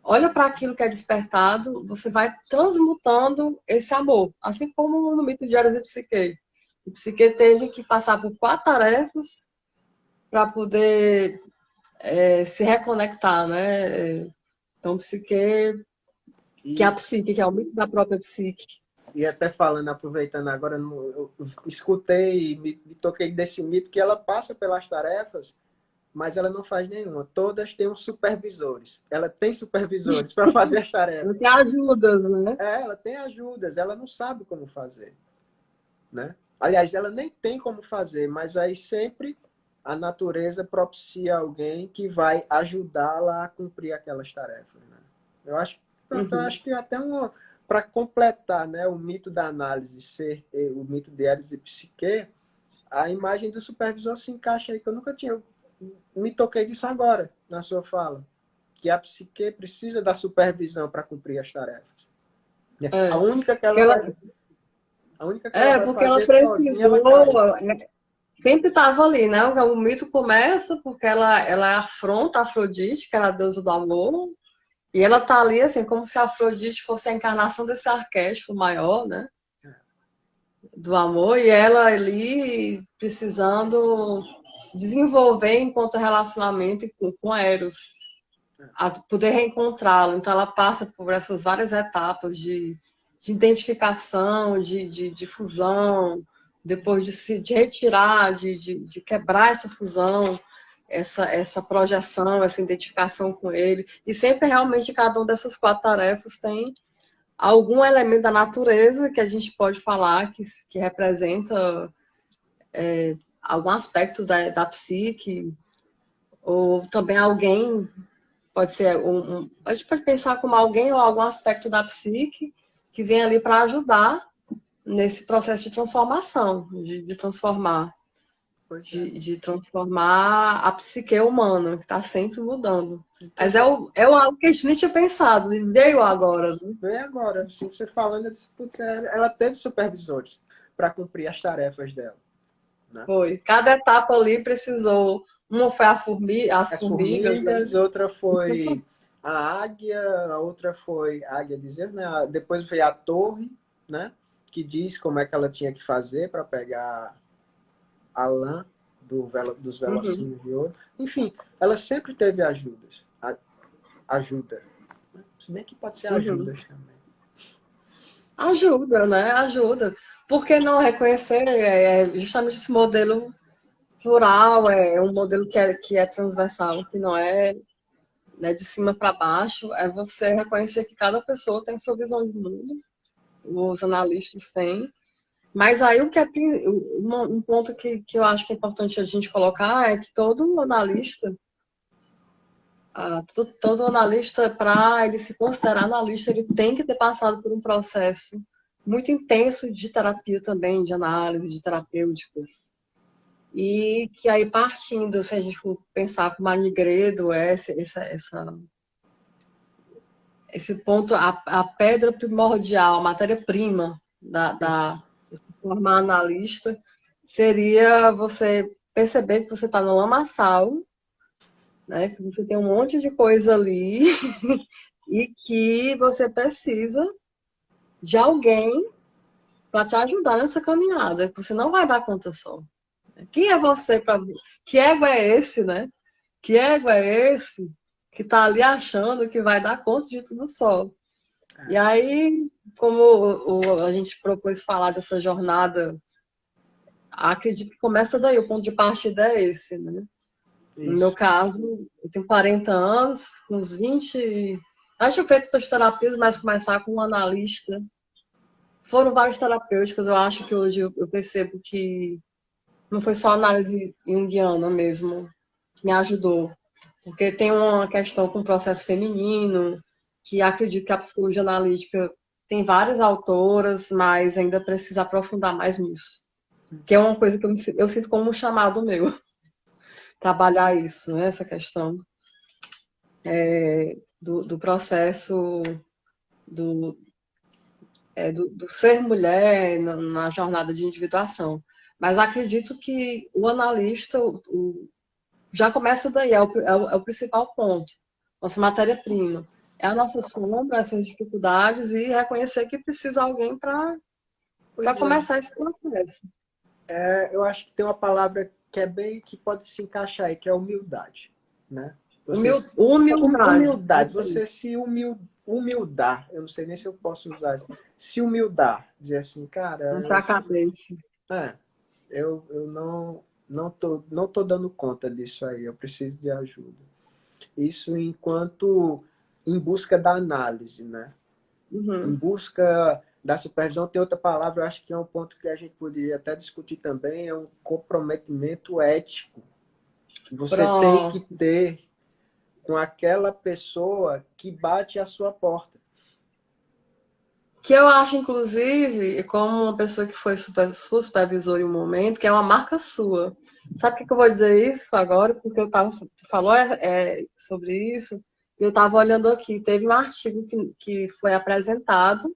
olha para aquilo que é despertado, você vai transmutando esse amor. Assim como no mito de Eros e Psique. O Psique teve que passar por 4 tarefas para poder se reconectar, né? Então, psique, que é a psique, que é o mito da própria psique. E até falando, aproveitando agora, eu escutei, me toquei desse mito que ela passa pelas tarefas, mas ela não faz nenhuma. Todas têm uns supervisores. Ela tem supervisores para fazer as tarefas. Ela tem ajudas, né? Ela tem ajudas, ela não sabe como fazer, né? Aliás, ela nem tem como fazer, mas aí sempre a natureza propicia alguém que vai ajudá-la a cumprir aquelas tarefas, né? Eu acho que até para completar, né, o mito da análise ser o mito de Eros e Psique, a imagem do supervisor se encaixa aí, que eu nunca tinha me toquei disso agora na sua fala, que a psique precisa da supervisão para cumprir as tarefas. A única que ela vai porque ela fazer precisou, sozinha, ela cai. Sempre estava ali, né? O mito começa porque ela afronta a Afrodite, que era a deusa do amor, e ela tá ali, assim, como se a Afrodite fosse a encarnação desse arquétipo maior, né? Do amor, e ela ali precisando se desenvolver enquanto relacionamento com Eros, a poder reencontrá-lo. Então ela passa por essas várias etapas de identificação, de fusão, depois de retirar, de quebrar essa fusão, essa projeção, essa identificação com ele. E sempre realmente cada uma dessas 4 tarefas tem algum elemento da natureza que a gente pode falar que representa algum aspecto da psique, ou também alguém, pode ser a gente pode pensar como alguém ou algum aspecto da psique que vem ali para ajudar nesse processo de transformação, de transformar. Pois é. de transformar a psique humana, que está sempre mudando. Então, Mas é algo que a gente nem tinha pensado, e veio agora, né? veio agora, assim, você falando, eu disse, putz, ela teve supervisores para cumprir as tarefas dela, né? Foi. Cada etapa ali precisou. Uma foi as As formigas, né? formigas, outra foi a águia, a outra foi a águia dizer, né? Depois veio a torre, né? Que diz como é que ela tinha que fazer para pegar a lã dos Uhum, velocinhos de ouro. Enfim, ela sempre teve ajuda. Se bem que pode ser uhum. ajudas também. Ajuda, né? Ajuda. Por que não reconhecer justamente esse modelo plural, é um modelo que é transversal, que não é, né, de cima para baixo, é você reconhecer que cada pessoa tem sua visão de mundo, os analistas têm, mas aí o que é um ponto que eu acho que é importante a gente colocar é que todo analista, todo analista, para ele se considerar analista, ele tem que ter passado por um processo muito intenso de terapia também, de análise, de terapêuticas. E que aí, partindo, se a gente for pensar como a Nigredo, esse ponto, a pedra primordial, a matéria-prima de se formar analista, seria você perceber que você está no lamaçal, né, que você tem um monte de coisa ali e que você precisa de alguém para te ajudar nessa caminhada, que você não vai dar conta só. Quem é você para. Que ego é esse, né? Que ego é esse que está ali achando que vai dar conta de tudo só? E aí, como a gente propôs falar dessa jornada, acredito que começa daí, o ponto de partida é esse, né? No meu Isso. caso, eu tenho 40 anos, uns 20. Acho feito essas terapias, mas começar com um analista. Foram várias terapêuticas, eu acho que hoje eu percebo que não foi só análise junguiana mesmo que me ajudou. Porque tem uma questão com o processo feminino, que acredito que a psicologia analítica tem várias autoras, mas ainda precisa aprofundar mais nisso. Que é uma coisa que eu sinto como um chamado meu, trabalhar isso, né? Essa questão do processo do, do ser mulher na jornada de individuação. Mas acredito que o analista já começa daí, é o principal ponto. Nossa matéria-prima. É a nossa sombra, essas dificuldades e reconhecer que precisa alguém para Pois é. começar esse processo. Eu acho que tem uma palavra que é bem que pode se encaixar aí, que é humildade, né? Você Humildade. humildade, você se humildar. Eu não sei nem se eu posso usar isso. Se humildar, dizer assim, cara, Para a cabeça. é, eu não tô dando conta disso aí. Eu preciso de ajuda. Isso enquanto em busca da análise, né? Em Uhum. busca da supervisão, tem outra palavra, eu acho que é um ponto que a gente poderia até discutir também, é um comprometimento ético que você tem que Pronto. ter com aquela pessoa que bate a sua porta. Que eu acho, inclusive, como uma pessoa que foi supervisor em um momento, que é uma marca sua. Sabe por que eu vou dizer isso agora? Porque tu falou sobre isso, e eu estava olhando aqui, teve um artigo que foi apresentado,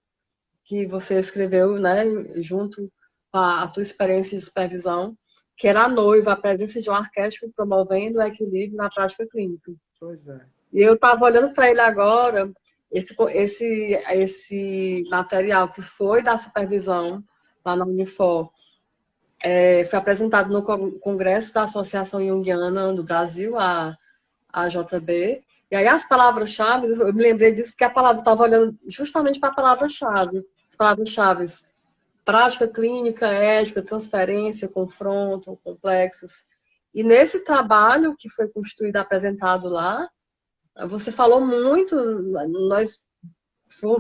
que você escreveu, né, junto com a tua experiência de supervisão, que era a noiva, a presença de um arquétipo promovendo o equilíbrio na prática clínica. Pois é. E eu estava olhando para ele agora, esse material que foi da supervisão lá na Unifor, foi apresentado no Congresso da Associação Junguiana do Brasil, a JB. E aí as palavras-chave, eu me lembrei disso porque a palavra estava olhando justamente para a palavra-chave. As palavras-chave: prática clínica, ética, transferência, confronto, complexos. E nesse trabalho que foi construído, apresentado lá, você falou muito, nós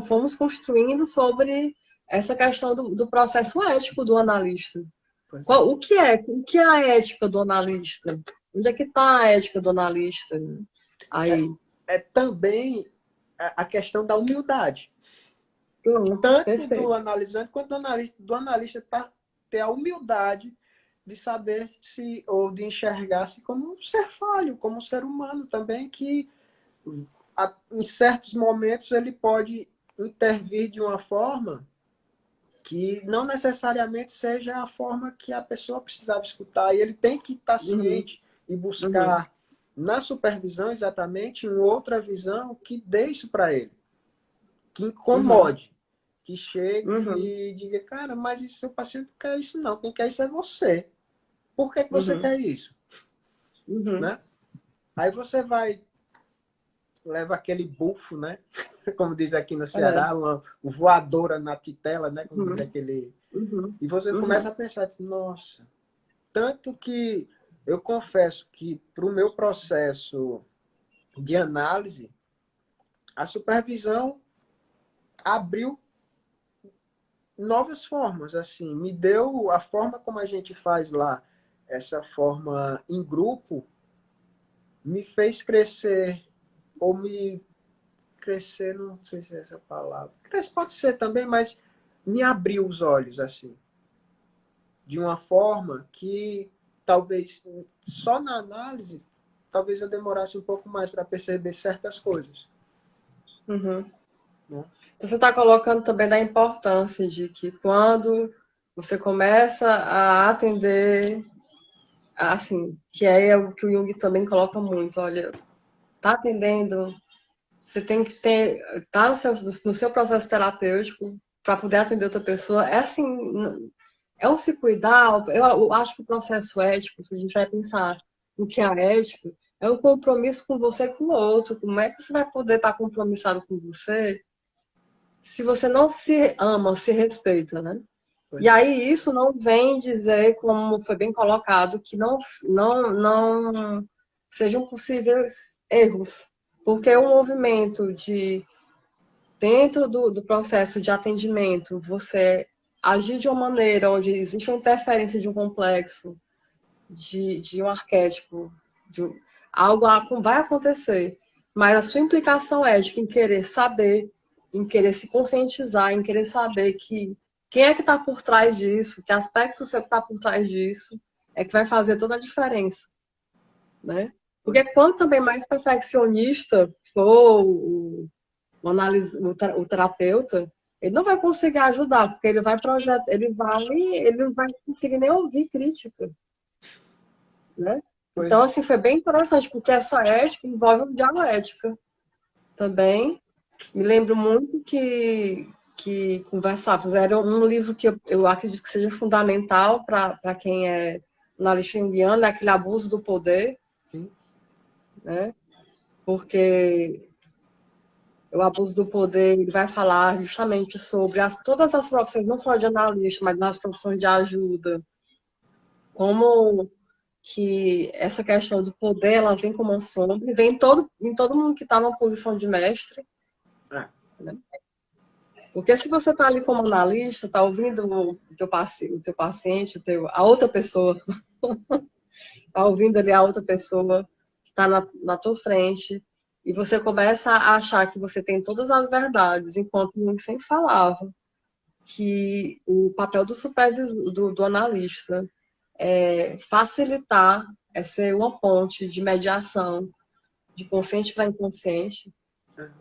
fomos construindo sobre essa questão do processo ético do analista. Pois é. O que é a ética do analista? Onde é que está a ética do analista? Aí, É também a questão da humildade. pronto, Tanto do perfeito. analisante quanto do analista ter a humildade de saber se, ou de enxergar-se como um ser falho, como um ser humano também, que em certos momentos ele pode intervir de uma forma que não necessariamente seja a forma que a pessoa precisava escutar. E ele tem que estar Uhum. ciente e Uhum. buscar na supervisão exatamente uma outra visão que dê isso para ele, que Uhum. incomode, que chegue Uhum. e diga, cara, mas esse seu paciente não quer isso não, quem quer isso é você. Por que você Uhum. quer isso? Uhum. Né? Aí você vai, leva aquele bufo, né? Como diz aqui no É. Ceará, uma voadora na titela, né? Como diz Uhum. aquele... Uhum. E você começa Uhum. a pensar, nossa, tanto que eu confesso que para o meu processo de análise, a supervisão abriu novas formas, assim, me deu a forma como a gente faz lá, essa forma em grupo, me fez crescer, ou me crescer, não sei se é essa palavra, crescer pode ser também, mas me abriu os olhos, assim, de uma forma que talvez só na análise, talvez eu demorasse um pouco mais para perceber certas coisas. Uhum. Né? Então, você está colocando também da importância de que quando você começa a atender, assim, que é o que o Jung também coloca muito, olha, tá atendendo, você tem que ter, tá no seu processo terapêutico para poder atender outra pessoa, é assim, é um se cuidar, eu acho que o processo ético, se a gente vai pensar no que é ético, é um compromisso com você e com o outro, como é que você vai poder estar compromissado com você se você não se ama, se respeita, né? E Pois, aí isso não vem dizer, como foi bem colocado, que não sejam possíveis erros, porque o movimento de dentro do processo de atendimento, você agir de uma maneira onde existe uma interferência de um complexo, de um arquétipo, de algo vai acontecer, mas a sua implicação ética em querer saber, em querer se conscientizar, em querer saber que quem é que está por trás disso, que aspecto seu que está por trás disso, é que vai fazer toda a diferença, né? Porque pois, quanto também mais perfeccionista for o terapeuta, ele não vai conseguir ajudar, porque ele vai projetar, ele não vai conseguir nem ouvir crítica, né? pois, Então, assim, foi bem interessante, porque essa ética envolve dialética também. Me lembro muito que conversava, era um livro que eu acredito que seja fundamental para quem é analista junguiano, é aquele abuso do poder, sim, né? Porque o abuso do poder ele vai falar justamente sobre todas as profissões, não só de analista, mas nas profissões de ajuda, como que essa questão do poder ela vem como uma sombra, e vem em todo mundo que está numa posição de mestre, é, né? Porque se você está ali como analista, está ouvindo o teu paciente, a outra pessoa, está ouvindo ali a outra pessoa que está na tua frente, e você começa a achar que você tem todas as verdades, enquanto ninguém sempre falava que o papel do supervisor, do analista, é facilitar, é ser uma ponte de mediação de consciente para inconsciente,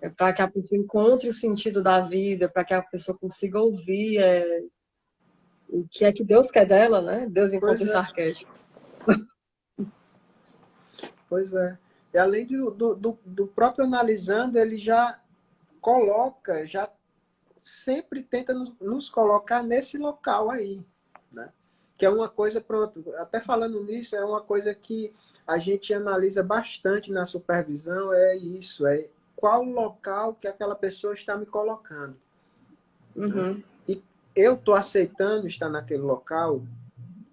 é, para que a pessoa encontre o sentido da vida, para que a pessoa consiga ouvir o que é que Deus quer dela, né? Deus encontra pois esse é, arquétipo. pois é. E além do próprio analisando, ele já coloca, já sempre tenta nos colocar nesse local aí, né? Que é uma coisa, pronto, até falando nisso, é uma coisa que a gente analisa bastante na supervisão, é isso, é qual local que aquela pessoa está me colocando, né? Uhum, E eu estou aceitando estar naquele local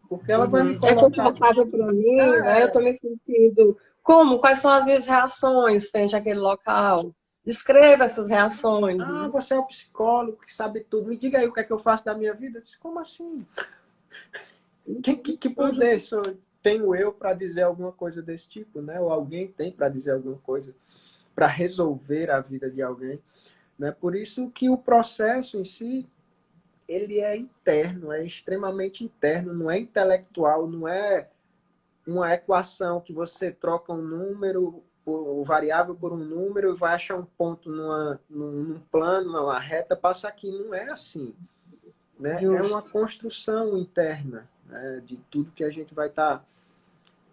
porque ela vai me uhum. É colocar. confortável para mim, né? Eu É, estou me sentindo. Como? Quais são as minhas reações frente àquele local? Descreva essas reações, ah, né? você é o psicólogo que sabe tudo. Me diga aí o que é que eu faço da minha vida. Eu disse, como assim? Que poder Uhum, tenho eu para dizer alguma coisa desse tipo, né? Ou alguém tem para dizer alguma coisa para resolver a vida de alguém, né? Por isso que o processo em si ele é interno, é extremamente interno, não é intelectual, não é uma equação que você troca um número, o variável por um número e vai achar um ponto num plano, numa reta, passa aqui. Não é assim, né? É uma Justo. construção interna, né, de tudo que a gente vai estar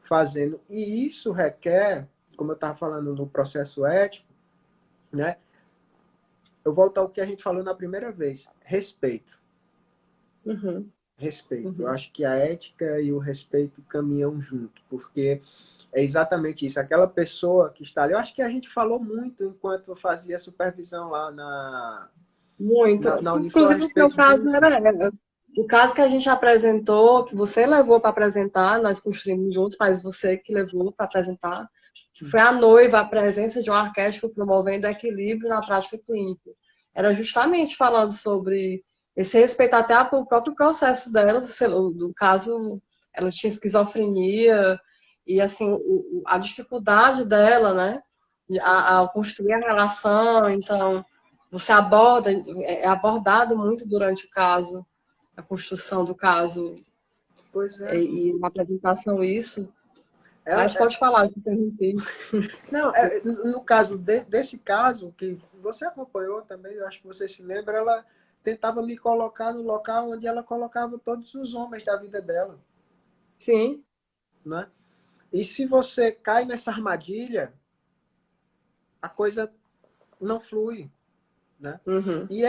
fazendo. E isso requer, como eu estava falando no processo ético, né? Eu volto ao que a gente falou na primeira vez, respeito. Uhum, Respeito. Eu uhum. acho que a ética e o respeito caminham junto, porque é exatamente isso. Aquela pessoa que está ali, eu acho que a gente falou muito enquanto fazia supervisão lá Muito. na Unifor a Inclusive, o seu respeito caso disso. era o caso que a gente apresentou, que você levou para apresentar, nós construímos juntos, mas você que levou para apresentar, que foi a noiva, a presença de um arquétipo promovendo equilíbrio na prática clínica. Era justamente falando sobre esse respeito até ao próprio processo dela, do caso, ela tinha esquizofrenia, e assim, a dificuldade dela, né, Sim, sim. ao construir a relação, então você aborda, é abordado muito durante o caso, a construção do caso Pois é. e na apresentação isso. Ela, Mas pode falar, eu te interrompi. não, no caso desse caso, que você acompanhou também, eu acho que você se lembra, ela tentava me colocar no local onde ela colocava todos os homens da vida dela, Sim. né? E se você cai nessa armadilha, a coisa não flui, né? Uhum. E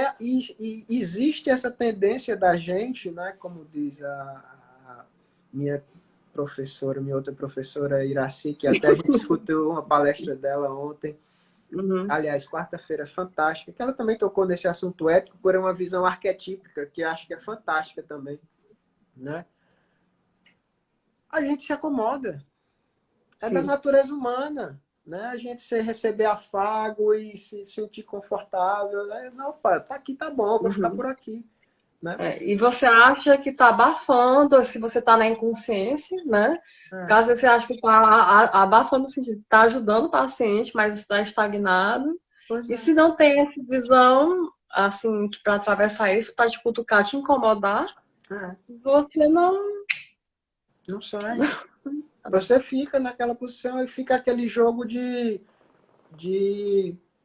existe essa tendência da gente, né? Como diz a minha professora, minha outra professora Iraci, que até a gente escutou uma palestra dela ontem, Uhum. aliás, quarta-feira fantástica, que ela também tocou nesse assunto ético por uma visão arquetípica, que eu acho que é fantástica também, né? A gente se acomoda, é da Sim. natureza humana, né? A gente se receber afago e se sentir confortável, né? Não, opa, tá aqui, tá bom, vou ficar por Uhum. aqui, né? E você acha que está abafando, se você está na inconsciência, né? É, Caso você acha que está abafando no sentido, está ajudando o paciente, mas está estagnado. pois E é, se não tem essa visão, assim, que para atravessar isso, para te cutucar, te incomodar, é, você não. não sai. Você fica naquela posição e fica aquele jogo de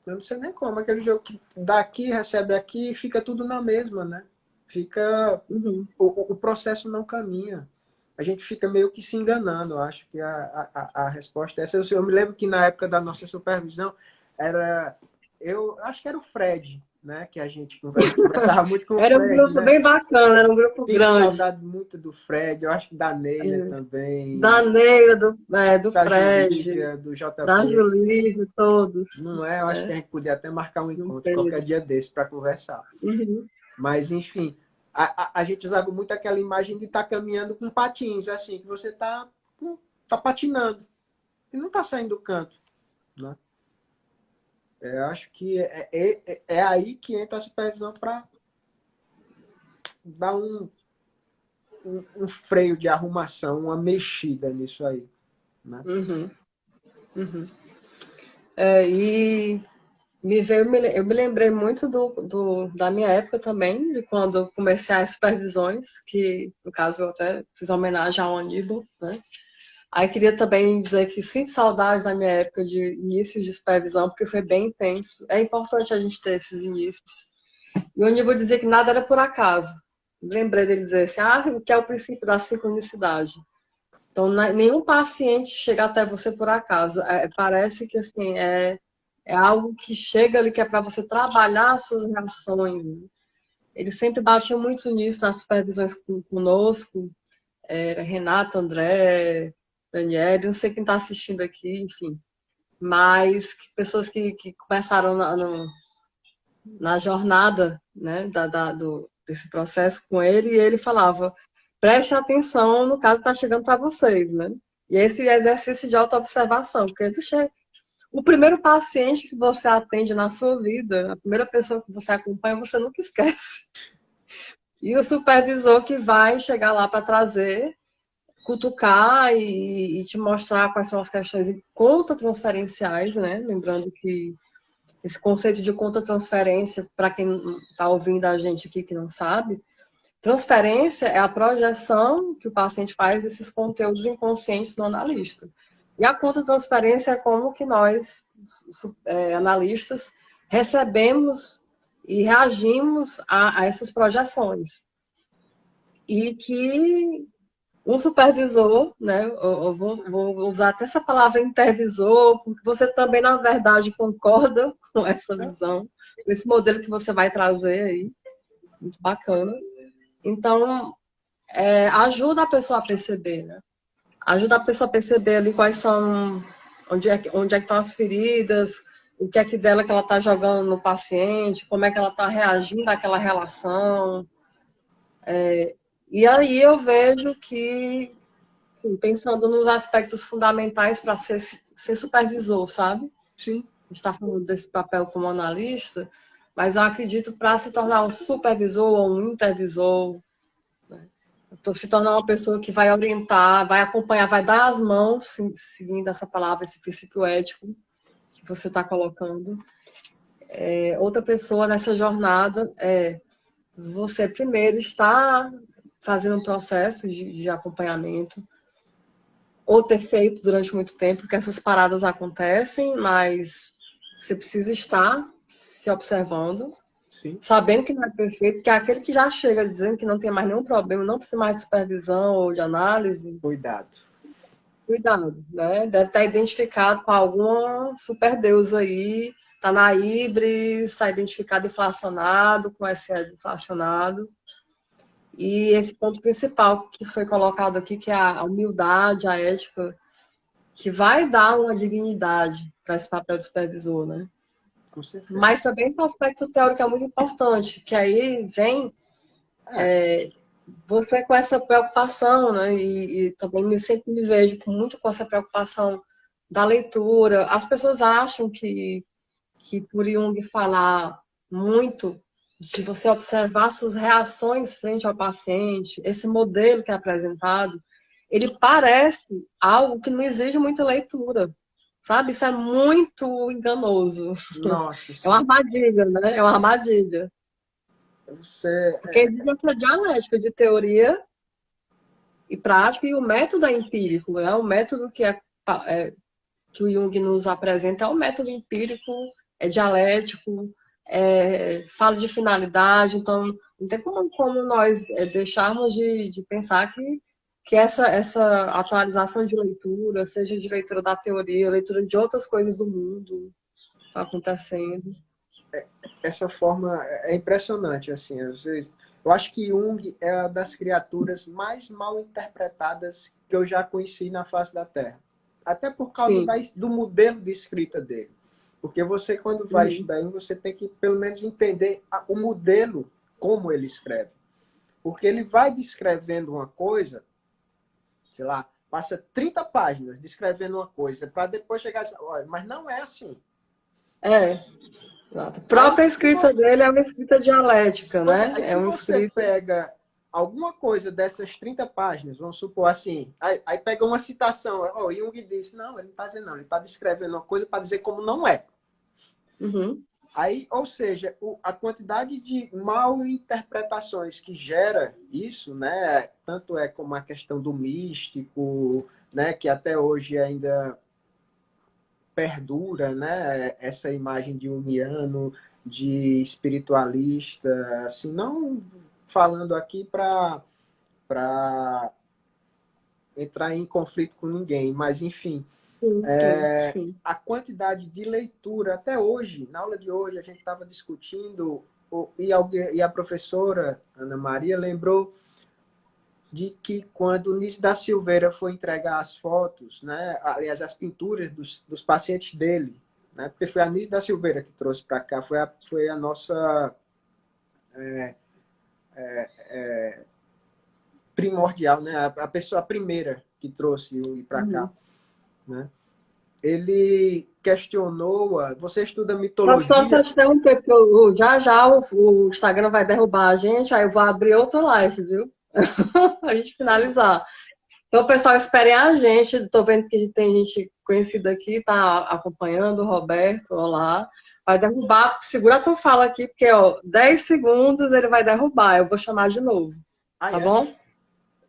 eu não sei nem como, aquele jogo que dá aqui, recebe aqui e fica tudo na mesma, né? Fica. Uhum. O processo não caminha. A gente fica meio que se enganando. Eu acho que a resposta é essa. Eu me lembro que na época da nossa supervisão, era. Eu acho que era o Fred, né? Que a gente conversava muito com o Era um Fred, grupo né? bem bacana, era um grupo Sinto grande. saudade muito do Fred, eu acho que da Neila também, Da Neira, do da Fred, Júlia, do da JP. Julie, todos. Não é? Eu acho que Né? a gente podia até marcar um Do encontro qualquer Pedro. dia desse para conversar. Uhum. Mas, enfim, a gente usava muito aquela imagem de estar caminhando com patins, assim, que você tá patinando e não está saindo do canto, né? Eu acho que é aí que entra a supervisão para dar um freio de arrumação, uma mexida nisso aí, né? Uhum. Uhum. E eu me lembrei muito da minha época também, de quando eu comecei as supervisões, que no caso eu até fiz homenagem ao Aníbal, né? Aí queria também dizer que sinto saudade da minha época de início de supervisão, porque foi bem intenso. É importante a gente ter esses inícios. E o Aníbal dizia que nada era por acaso. Lembrei dele dizer assim, o que é o princípio da sincronicidade. Então, nenhum paciente chega até você por acaso. Parece que assim, é algo que chega ali que é para você trabalhar as suas reações. Né? Ele sempre batia muito nisso nas supervisões conosco. Era Renata, André, Daniel, não sei quem está assistindo aqui, enfim. Mas pessoas que começaram na jornada, né, desse processo com ele, e ele falava, preste atenção no caso que está chegando para vocês, né? E esse exercício de autoobservação, porque o primeiro paciente que você atende na sua vida, a primeira pessoa que você acompanha, você nunca esquece. E o supervisor que vai chegar lá para trazer, cutucar e te mostrar quais são as questões em conta transferenciais, né? Lembrando que esse conceito de conta transferência, para quem está ouvindo a gente aqui que não sabe, Transferência é a projeção que o paciente faz desses conteúdos inconscientes no analista. E a contra-transferência é como que nós, analistas, recebemos e reagimos a essas projeções. E que um supervisor, né, eu vou usar até essa palavra intervisor, porque você também, na verdade, concorda com essa visão, com esse modelo que você vai trazer aí, muito bacana. Então, ajuda a pessoa a perceber, né? Ajuda a pessoa a perceber ali quais são, onde é que estão as feridas, o que é que dela que ela está jogando no paciente, como é que ela está reagindo àquela relação. E aí eu vejo que, enfim, pensando nos aspectos fundamentais para ser supervisor, sabe? Sim. A gente está falando desse papel como analista, mas eu acredito para se tornar um supervisor ou um intervisor, se tornar uma pessoa que vai orientar, vai acompanhar, vai dar as mãos, seguindo essa palavra, esse princípio ético que você está colocando. Outra pessoa nessa jornada você primeiro está fazendo um processo de acompanhamento, ou ter feito durante muito tempo, porque essas paradas acontecem, mas você precisa estar se observando, Sim. sabendo que não é perfeito, que é aquele que já chega dizendo que não tem mais nenhum problema, não precisa mais de supervisão ou de análise. Cuidado, né? Deve estar identificado com alguma superdeusa aí, está na híbris, está identificado inflacionado, com SL inflacionado. E esse ponto principal que foi colocado aqui, que é a humildade, a ética, que vai dar uma dignidade para esse papel de supervisor, né? Mas também tem um aspecto teórico que é muito importante, que aí vem você com essa preocupação, né? E também sempre me vejo muito com essa preocupação da leitura. As pessoas acham que por Jung falar muito de você observar suas reações frente ao paciente, esse modelo que é apresentado, ele parece algo que não exige muita leitura. Sabe? Isso é muito enganoso. Nossa, é uma armadilha, né? É uma armadilha. Porque existe essa dialética de teoria e prática, e o método é empírico. Né? O método que o Jung nos apresenta é um método empírico, é dialético, fala de finalidade. Então, não tem como nós deixarmos de pensar que essa atualização de leitura, seja de leitura da teoria, leitura de outras coisas do mundo, está acontecendo. Essa forma é impressionante, assim, às vezes. Eu acho que Jung é uma das criaturas mais mal interpretadas que eu já conheci na face da Terra. Até por causa do modelo de escrita dele. Porque você, quando vai estudar Jung, você tem que, pelo menos, entender o modelo, como ele escreve. Porque ele vai descrevendo uma coisa, sei lá, passa 30 páginas descrevendo uma coisa, para depois chegar e olha, mas não é assim. Exato. A própria escrita dele é uma escrita dialética, né? Aí, se você pega alguma coisa dessas 30 páginas, vamos supor assim, aí pega uma citação, Jung disse, não, ele não está dizendo não, ele está descrevendo uma coisa para dizer como não é. Aí, ou seja, a quantidade de mal interpretações que gera isso, né? Tanto é como a questão do místico, né? Que até hoje ainda perdura, né? Essa imagem de junguiano, de espiritualista, assim, não falando aqui para entrar em conflito com ninguém, mas enfim, sim. a quantidade de leitura, até hoje, na aula de hoje, a gente estava discutindo, e a professora Ana Maria lembrou de que quando o Nício da Silveira foi entregar as fotos, né, aliás, as pinturas dos pacientes dele, né, porque foi a Nício da Silveira que trouxe para cá, foi a nossa primordial, né, a pessoa primeira que trouxe o para cá, né? Ele questionou, você estuda mitologia... Só te interromper, porque já o Instagram vai derrubar a gente, aí eu vou abrir outro live, viu? A gente finalizar. Então, pessoal, esperem a gente. Estou vendo que tem gente conhecida aqui, está acompanhando, o Roberto, olá. Vai derrubar, segura a tua fala aqui, porque 10 segundos ele vai derrubar, eu vou chamar de novo. Ah, tá é? bom?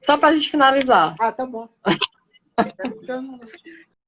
Só para a gente finalizar. Ah, tá bom. É porque eu não,